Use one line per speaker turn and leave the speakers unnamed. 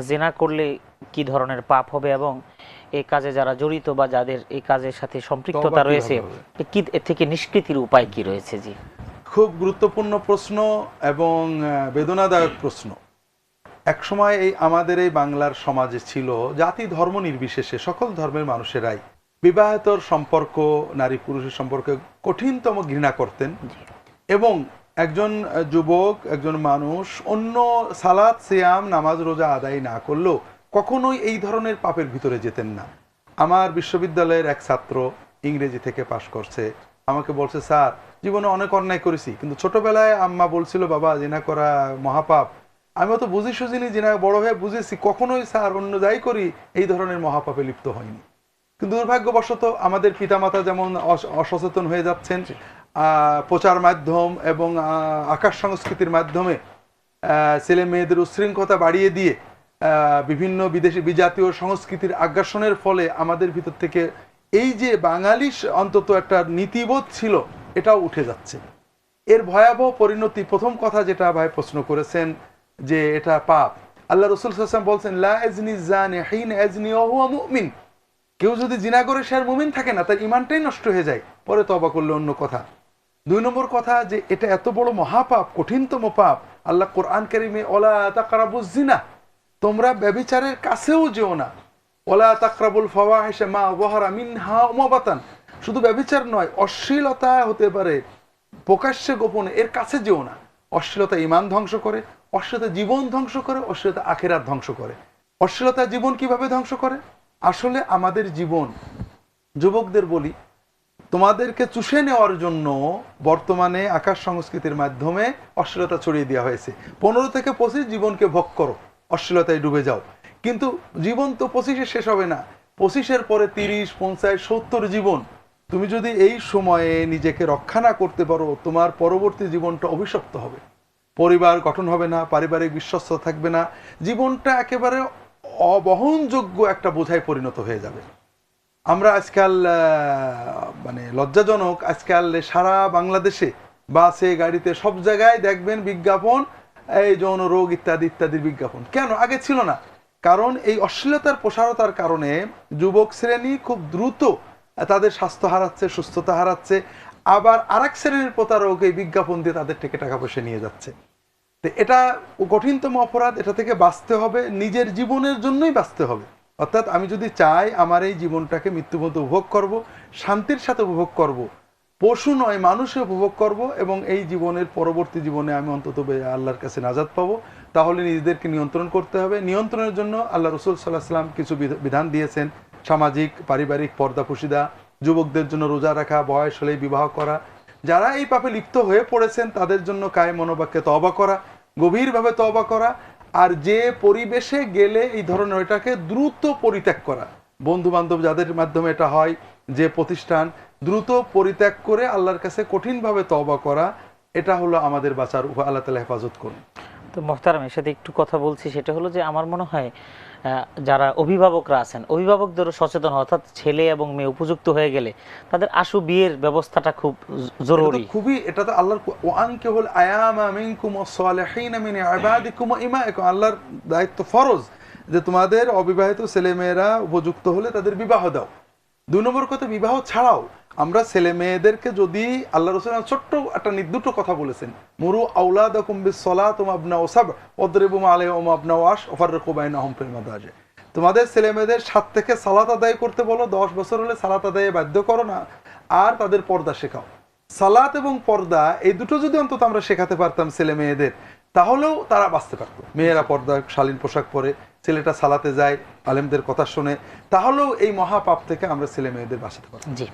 জিনা করলে কি ধরনের পাপ হবে এবং এই কাজে যারা জড়িত বা যাদের এই কাজের সাথে সম্পৃক্ততা রয়েছে কি এর থেকে নিষ্কৃতির উপায় কি রয়েছে? জি,
খুব গুরুত্বপূর্ণ প্রশ্ন এবং বেদনাদায়ক প্রশ্ন। একসময় এই আমাদের এই বাংলার সমাজে ছিল জাতি ধর্ম নির্বিশেষে সকল ধর্মের মানুষেরাই বিবাহিতর সম্পর্ক, নারী পুরুষের সম্পর্কে কঠিনতম ঘৃণা করতেন এবং একজন যুবক, একজন মানুষ অন্য সালাত, সিয়াম, নামাজ, রোজা আদায় না করলেও কখনোই এই ধরনের পাপের ভিতরে যেতেন না। আমার বিশ্ববিদ্যালয়ের এক ছাত্র ইংরেজি থেকে পাশ করছে, আমাকে বলছে, স্যার জীবনে অনেক অন্যায় করেছি, কিন্তু ছোটবেলায় আম্মা বলছিল বাবা জিনা করা মহাপাপ। আমিও তো বুঝি সুঝিনি, জিনা বড় হয়ে বুঝেছি, কখনোই স্যার অন্য যাই করি এই ধরনের মহাপাপে লিপ্ত হয়নি। কিন্তু দুর্ভাগ্যবশত আমাদের পিতামাতা যেমন অসচেতন হয়ে যাচ্ছেন, প্রচার মাধ্যম এবং আকাশ সংস্কৃতির মাধ্যমে ছেলে মেয়েদের উচ্ছৃঙ্খলতা বাড়িয়ে দিয়ে বিভিন্ন বিদেশি বিজাতীয় সংস্কৃতির আগ্রাসনের ফলে আমাদের ভিতর থেকে এই যে বাঙালি অন্তত একটা নীতিবোধ ছিল এটাও উঠে যাচ্ছে। এর ভয়াবহ পরিণতি, প্রথম কথা যেটা ভাই প্রশ্ন করেছেন যে এটা পাপ, আল্লাহ রাসূল সাল্লাল্লাহু আলাইহি ওয়াসাল্লাম বলছেন, লা ইয়াজনি যানি হিনা ইয়াজনি ওয়া হুয়া মুমিন। কেউ যদি জিনা করে সে আর মুমিন থাকে না, তার ঈমানটাই নষ্ট হয়ে যায়, পরে তওবা করলে অন্য কথা। দুই নম্বর কথা যে এটা এত বড় মহাপাপ, কঠিনতম পাপ। আল্লাহ কোরআন কারীমে ওয়ালা তাকরাবুজ জিনা, তোমরা ব্যভিচারের কাছেও যেও না। ওয়ালা তাকরাবুল ফাওয়াহিশা মা যাহারা মিনহা ওয়া মা বাতান, শুধু ব্যভিচার নয়, অশ্লীলতা হতে পারে প্রকাশ্যে গোপনে, এর কাছে যেও না। অশ্লীলতা ঈমান ধ্বংস করে, অশ্লীলতা জীবন ধ্বংস করে, অশ্লীলতা আখিরাত ধ্বংস করে। অশ্লীলতা জীবন কিভাবে ধ্বংস করে? আসলে আমাদের জীবন, যুবকদের বলি, তোমাদেরকে চুষে নেওয়ার জন্য বর্তমানে আকাশ সংস্কৃতির মাধ্যমে অশ্লীলতা ছড়িয়ে দেওয়া হয়েছে। 15 থেকে 25 জীবনকে ভোগ করো, অশ্লীলতায় ডুবে যাও। কিন্তু জীবন তো 25-এ শেষ হবে না, 25-এর পরে 30, 50, 70 জীবন। তুমি যদি এই সময়ে নিজেকে রক্ষা না করতে পারো, তোমার পরবর্তী জীবনটা অভিশপ্ত হবে। পরিবার গঠন হবে না, পারিবারিক বিশ্বস্ত থাকবে না, জীবনটা একেবারে অবহনযোগ্য একটা বোঝায় পরিণত হয়ে যাবে। আমরা আজকাল মানে লজ্জাজনক, আজকাল সারা বাংলাদেশে বাসে, গাড়িতে, সব জায়গায় দেখবেন বিজ্ঞাপন, এই যৌন রোগ ইত্যাদি ইত্যাদির বিজ্ঞাপন। কেন? আগে ছিল না। কারণ এই অশ্লীলতার প্রসারতার কারণে যুবক শ্রেণী খুব দ্রুত তাদের স্বাস্থ্য হারাচ্ছে, সুস্থতা হারাচ্ছে, আবার আরেক শ্রেণীর প্রতারক এই বিজ্ঞাপন দিয়ে তাদের থেকে টাকা পয়সা নিয়ে যাচ্ছে। তো এটা কঠিনতম অপরাধ, এটা থেকে বাঁচতে হবে, নিজের জীবনের জন্যই বাঁচতে হবে। অর্থাৎ আমি যদি চাই আমার এই জীবনটাকে মৃত্যু পর্যন্ত উপভোগ করব, শান্তির সাথে উপভোগ করব, পশু নয় মানুষে উপভোগ করব, এবং এই জীবনের পরবর্তী জীবনে আমি অন্তত আল্লাহর কাছে নাজাত পাবো, তাহলে নিজেদেরকে নিয়ন্ত্রণ করতে হবে। নিয়ন্ত্রণের জন্য আল্লাহ রাসূল সাল্লাল্লাহু আলাইহি ওয়াসাল্লাম কিছু বিধান দিয়েছেন। সামাজিক পারিবারিক পর্দাপুশিদা, যুবকদের জন্য রোজা রাখা, বয়স হলেই বিবাহ করা, যারা এই পাপে লিপ্ত হয়ে পড়েছেন তাদের জন্য কায়ে মনোবাক্যে তওবা করা, গভীরভাবে তওবা করা, আর যে পরিবেশে গেলে এই ধরনের এটাকে দ্রুত পরিত্যাগ করা। বন্ধু বান্ধব যাদের মাধ্যমে এটা হয়, যে প্রতিষ্ঠান, দ্রুত পরিত্যাগ করে আল্লাহর কাছে কঠিনভাবে তওবা করা, এটা হলো আমাদের বাঁচার উপায়। আল্লাহ তাআলা হেফাজত করুন।
তো মোহতারাম, এর সাথে একটু কথা বলছি, সেটা হলো যে আমার মনে হয় যারা অভিভাবকরা আছেন, অভিভাবকদেরও সচেতন, অর্থাৎ ছেলে এবং মেয়ে উপযুক্ত হয়ে গেলে তাদের আশু বিয়ের ব্যবস্থাটা খুব জরুরি।
খুবই, এটা তো আল্লাহর ওয়ানকিহুল আয়ামা মিনকুম ওয়াস-সালিহিনা মিন ইবাদিকুম ওয়া ইমাইকুম, আল্লাহর দায়িত্ব, ফরজ, যে তোমাদের অবিবাহিত ছেলে মেয়েরা উপযুক্ত হলে তাদের বিবাহ দাও। 2 নম্বর কথা, বিবাহ ছাড়াও আমরা ছেলে মেয়েদেরকে যদি, আল্লাহ রাসূল ছোট্ট একটা দুটো কথা বলেছেন, মুরু আওলাদাকুম বিস-সালাতি ওয়া আবনাউ সাব ওয়াদরিবুম আলাইহিম ওয়া আবনাউ আশ ওয়াফাররিকু বাইনাহুম ফিল মাদাজি। তোমাদের ছেলে মেয়েদের 7 থেকে সালাত আদায় করতে বলো, 10 বছর হলে সালাত আদায়ে বাধ্য করো না, আর তাদের পর্দা শেখাও। সালাত এবং পর্দা এই দুটো যদি অন্তত আমরা শেখাতে পারতাম ছেলে মেয়েদের, তাহলেও তারা বাঁচতে পারতো। মেয়েরা পর্দা শালীন পোশাক পরে, ছেলেটা সালাতে যায়, আলেমদের কথা শুনে, তাহলেও এই মহাপাপ থেকে আমরা ছেলে মেয়েদের বাঁচাতে পারতাম।
জি।